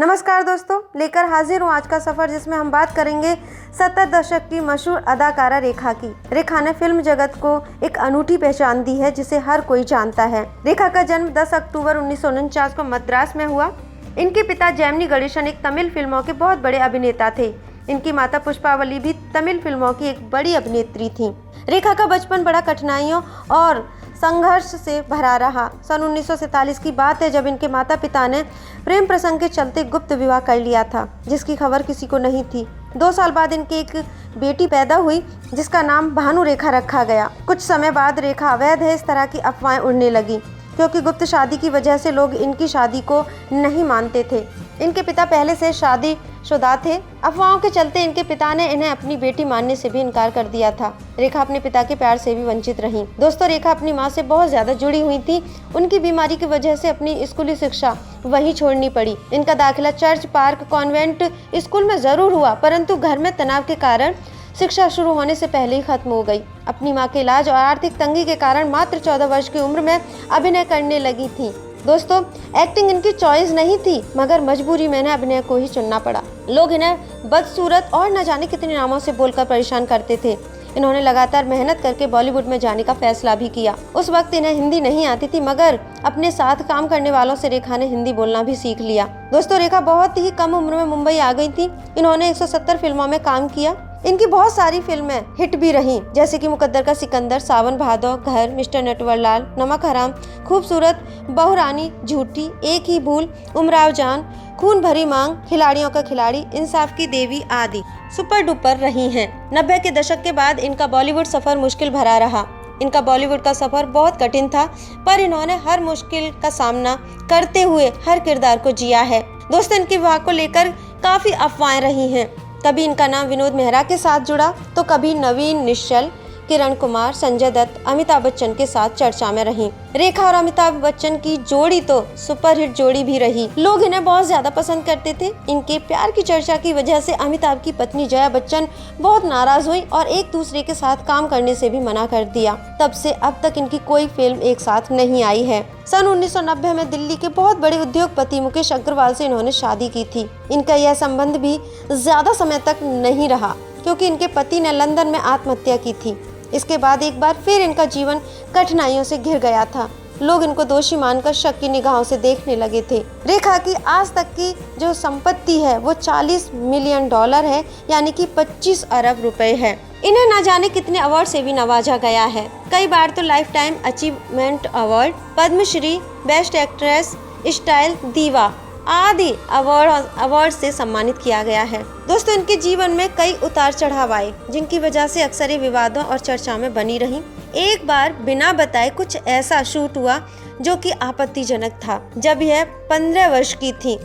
नमस्कार दोस्तों, लेकर हाजिर हूँ आज का सफर, जिसमें हम बात करेंगे 70 दशक की मशहूर अदाकारा रेखा की। रेखा ने फिल्म जगत को एक अनूठी पहचान दी है जिसे हर कोई जानता है। रेखा का जन्म 10 अक्टूबर 1949 को मद्रास में हुआ। इनके पिता जेमिनी गणेशन एक तमिल फिल्मों के बहुत बड़े अभिनेता थे। इनकी माता पुष्पावली भी तमिल फिल्मों की एक बड़ी अभिनेत्री थी। रेखा का बचपन बड़ा कठिनाइयों और संघर्ष से भरा रहा। सन 1947 की बात है जब इनके माता पिता ने प्रेम प्रसंग के चलते गुप्त विवाह कर लिया था, जिसकी खबर किसी को नहीं थी। 2 साल बाद इनकी एक बेटी पैदा हुई जिसका नाम भानु रेखा रखा गया। कुछ समय बाद रेखा अवैध है इस तरह की अफवाहें उड़ने लगी, क्योंकि गुप्त शादी की वजह से लोग इनकी शादी को नहीं मानते थे। इनके पिता पहले से शादीशुदा थे। अफवाहों के चलते इनके पिता ने इन्हें अपनी बेटी मानने से भी इनकार कर दिया था। रेखा अपने पिता के प्यार से भी वंचित रही। दोस्तों, रेखा अपनी मां से बहुत ज्यादा जुड़ी हुई थी। उनकी बीमारी की वजह से अपनी स्कूली शिक्षा वहीं छोड़नी पड़ी। इनका दाखिला चर्च पार्क कॉन्वेंट स्कूल में जरूर हुआ, परंतु घर में तनाव के कारण शिक्षा शुरू होने से पहले ही खत्म हो गई। अपनी मां के इलाज और आर्थिक तंगी के कारण मात्र 14 वर्ष की उम्र में अभिनय करने लगी थी। दोस्तों, एक्टिंग इनकी चॉइस नहीं थी, मगर मजबूरी में इन्हें अभिनय को ही चुनना पड़ा। लोग इन्हें बदसूरत और न जाने कितने नामों से बोलकर परेशान करते थे। इन्होंने लगातार मेहनत करके बॉलीवुड में जाने का फैसला भी किया। उस वक्त इन्हें हिंदी नहीं आती थी, मगर अपने साथ काम करने वालों से रेखा ने हिंदी बोलना भी सीख लिया। दोस्तों, रेखा बहुत ही कम उम्र में मुंबई आ गई थी। इन्होंने 170 फिल्मों में काम किया। इनकी बहुत सारी फिल्में हिट भी रहीं, जैसे कि मुकद्दर का सिकंदर, सावन भादो, घर, मिस्टर नटवरलाल, नमक हराम, खूबसूरत, बहुरानी, झूठी, एक ही भूल, उमराव जान, खून भरी मांग, खिलाड़ियों का खिलाड़ी, इंसाफ की देवी आदि सुपर डुपर रही हैं। 90 के दशक के बाद इनका बॉलीवुड सफर मुश्किल भरा रहा। इनका बॉलीवुड का सफर बहुत कठिन था, पर इन्होंने हर मुश्किल का सामना करते हुए हर किरदार को जिया है। दोस्तों, इनके विवाह को लेकर काफी अफवाहें रही हैं। कभी इनका नाम विनोद मेहरा के साथ जुड़ा, तो कभी नवीन निश्चल, किरण कुमार, संजय दत्त, अमिताभ बच्चन के साथ चर्चा में रही। रेखा और अमिताभ बच्चन की जोड़ी तो सुपरहिट जोड़ी भी रही। लोग इन्हें बहुत ज्यादा पसंद करते थे। इनके प्यार की चर्चा की वजह से अमिताभ की पत्नी जया बच्चन बहुत नाराज हुई और एक दूसरे के साथ काम करने से भी मना कर दिया। तब से अब तक इनकी कोई फिल्म एक साथ नहीं आई है। सन 1990 में दिल्ली के बहुत बड़े उद्योगपति मुकेश अग्रवाल से इन्होंने शादी की थी। इनका यह संबंध भी ज्यादा समय तक नहीं रहा, क्योंकि इनके पति ने लंदन में आत्महत्या की थी। इसके बाद एक बार फिर इनका जीवन कठिनाइयों से घिर गया था। लोग इनको दोषी मानकर शक की निगाहों से देखने लगे थे। रेखा की आज तक की जो संपत्ति है वो $40 मिलियन है, यानी कि 25 अरब रुपए है। इन्हें न जाने कितने अवार्ड से भी नवाजा गया है। कई बार तो lifetime achievement award, Padma Shri, best actress, style diva आदि अवार्ड से सम्मानित किया गया है। दोस्तों, इनके जीवन में कई उतार चढ़ाव आए, जिनकी वजह से अक्सर ये विवादों और चर्चा में बनी रही। एक बार बिना बताए कुछ ऐसा शूट हुआ जो कि आपत्तिजनक था। जब यह 15 वर्ष की थी,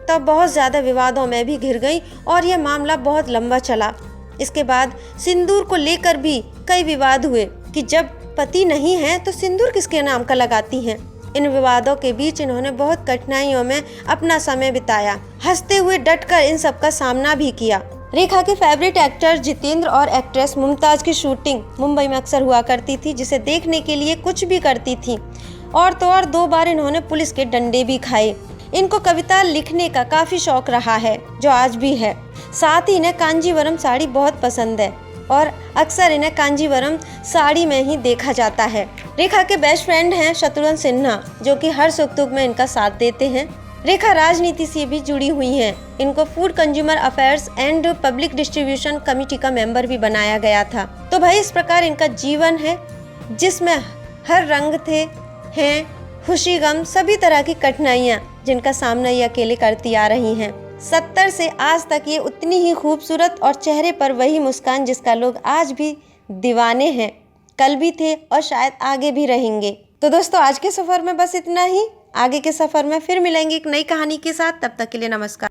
तब बहुत ज्यादा विवादों में भी घिर गई और यह मामला बहुत लंबा चला। इसके बाद सिंदूर को लेकर भी कई विवाद हुए कि जब पति नहीं है तो सिंदूर किसके नाम का लगाती हैं। इन विवादों के बीच इन्होंने बहुत कठिनाइयों में अपना समय बिताया, हंसते हुए डटकर इन सब का सामना भी किया। रेखा के फेवरेट एक्टर जितेंद्र और एक्ट्रेस मुमताज की शूटिंग मुंबई में अक्सर हुआ करती थी, जिसे देखने के लिए कुछ भी करती थी। और तो और 2 बार इन्होंने पुलिस के डंडे भी खाए। इनको कविता लिखने का काफी शौक रहा है, जो आज भी है। साथ ही इन्हें कांजीवरम साड़ी बहुत पसंद है और अक्सर इन्हें कांजीवरम साड़ी में ही देखा जाता है। रेखा के बेस्ट फ्रेंड हैं शत्रुघ्न सिन्हा, जो कि हर सुख दुख में इनका साथ देते हैं। रेखा राजनीति से भी जुड़ी हुई हैं। इनको food consumer affairs and public distribution committee का मेंबर भी बनाया गया था। तो भाई, इस प्रकार इनका जीवन है, जिसमें हर रंग हैं, खुशी गम सभी तरह की कठिनाइयाँ, जिनका सामना ये अकेले करती आ रही हैं। 70 से आज तक ये उतनी ही खूबसूरत और चेहरे पर वही मुस्कान जिसका लोग आज भी दीवाने हैं, कल भी थे और शायद आगे भी रहेंगे। तो दोस्तों, आज के सफर में बस इतना ही। आगे के सफर में फिर मिलेंगे एक नई कहानी के साथ। तब तक के लिए नमस्कार।